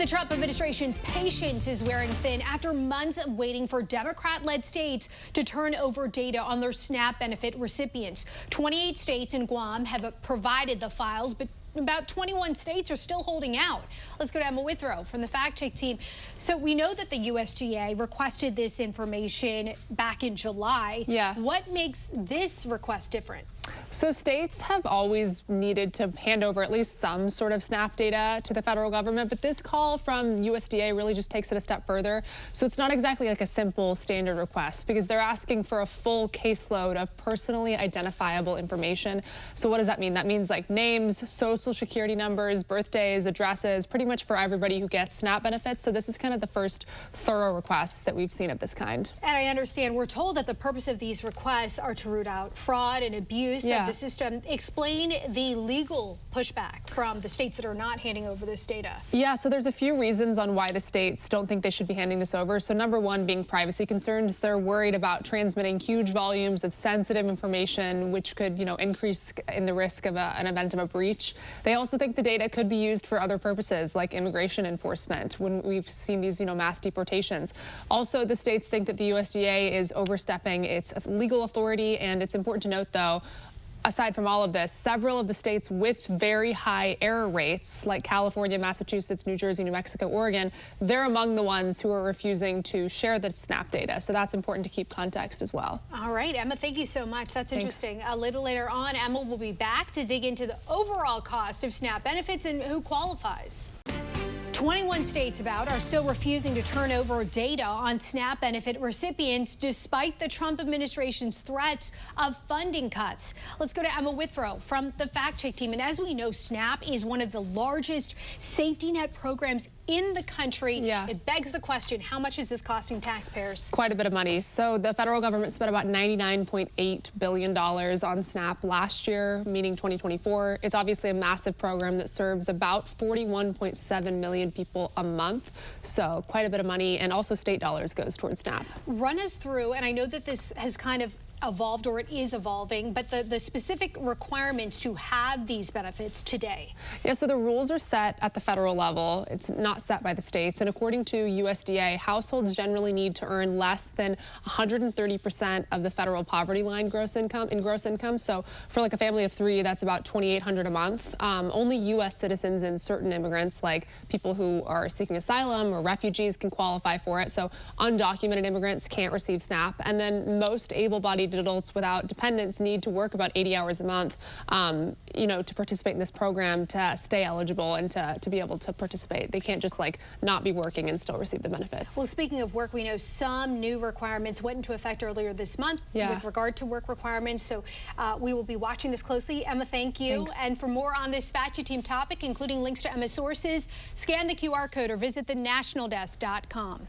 The Trump administration's patience is wearing thin after months of waiting for Democrat-led states to turn over data on their SNAP benefit recipients. 28 states and Guam have provided the files, but about 21 states are still holding out. Let's go to Emma Withrow from the Fact Check team. So we know that the USDA requested this information back in July. Yeah. What makes this request different? So states have always needed to hand over at least some sort of SNAP data to the federal government, but this call from USDA really just takes it a step further. So it's not exactly like a simple standard request because they're asking for a full caseload of personally identifiable information. So what does that mean? That means like names, social security numbers, birthdays, addresses, pretty much for everybody who gets SNAP benefits. So this is kind of the first thorough request that we've seen of this kind. And I understand we're told that the purpose of these requests are to root out fraud and abuse of the system. Explain the legal pushback from the states that are not handing over this data. Yeah, so there's a few reasons on why the states don't think they should be handing this over. So number one being privacy concerns. They're worried about transmitting huge volumes of sensitive information, which could, increase in the risk of an event of a breach. They also think the data could be used for other purposes like immigration enforcement when we've seen these, mass deportations. Also, the states think that the USDA is overstepping its legal authority, and it's important to note, though, aside from all of this, several of the states with very high error rates, like California, Massachusetts, New Jersey, New Mexico, Oregon, they're among the ones who are refusing to share the SNAP data. So that's important to keep context as well. All right, Emma, thank you so much. That's Thanks. interesting. A little later on, Emma will be back to dig into the overall cost of SNAP benefits and who qualifies. 21 states are still refusing to turn over data on SNAP benefit recipients despite the Trump administration's threats of funding cuts. Let's go to Emma Withrow from the Fact Check team. And as we know, SNAP is one of the largest safety net programs in the country. Yeah. It begs the question, how much is this costing taxpayers? Quite a bit of money. So the federal government spent about $99.8 billion on SNAP last year, meaning 2024. It's obviously a massive program that serves about 41.7 million people a month. So quite a bit of money, and also state dollars goes towards SNAP. Run us through, and I know that this has kind of evolved, or it is evolving, but the specific requirements to have these benefits today. Yeah, so the rules are set at the federal level. It's not set by the states. And according to USDA, households generally need to earn less than 130% of the federal poverty line gross income. So for like a family of three, that's about $2,800 a month. Only U.S. citizens and certain immigrants, like people who are seeking asylum or refugees, can qualify for it. So undocumented immigrants can't receive SNAP. And then most able-bodied adults without dependents need to work about 80 hours a month, to participate in this program, to stay eligible and to be able to participate. They can't just not be working and still receive the benefits. Well, speaking of work, we know some new requirements went into effect earlier this month with regard to work requirements. So we will be watching this closely. Emma, thank you. Thanks. And for more on this Fact Check team topic, including links to Emma's sources, scan the QR code or visit thenationaldesk.com.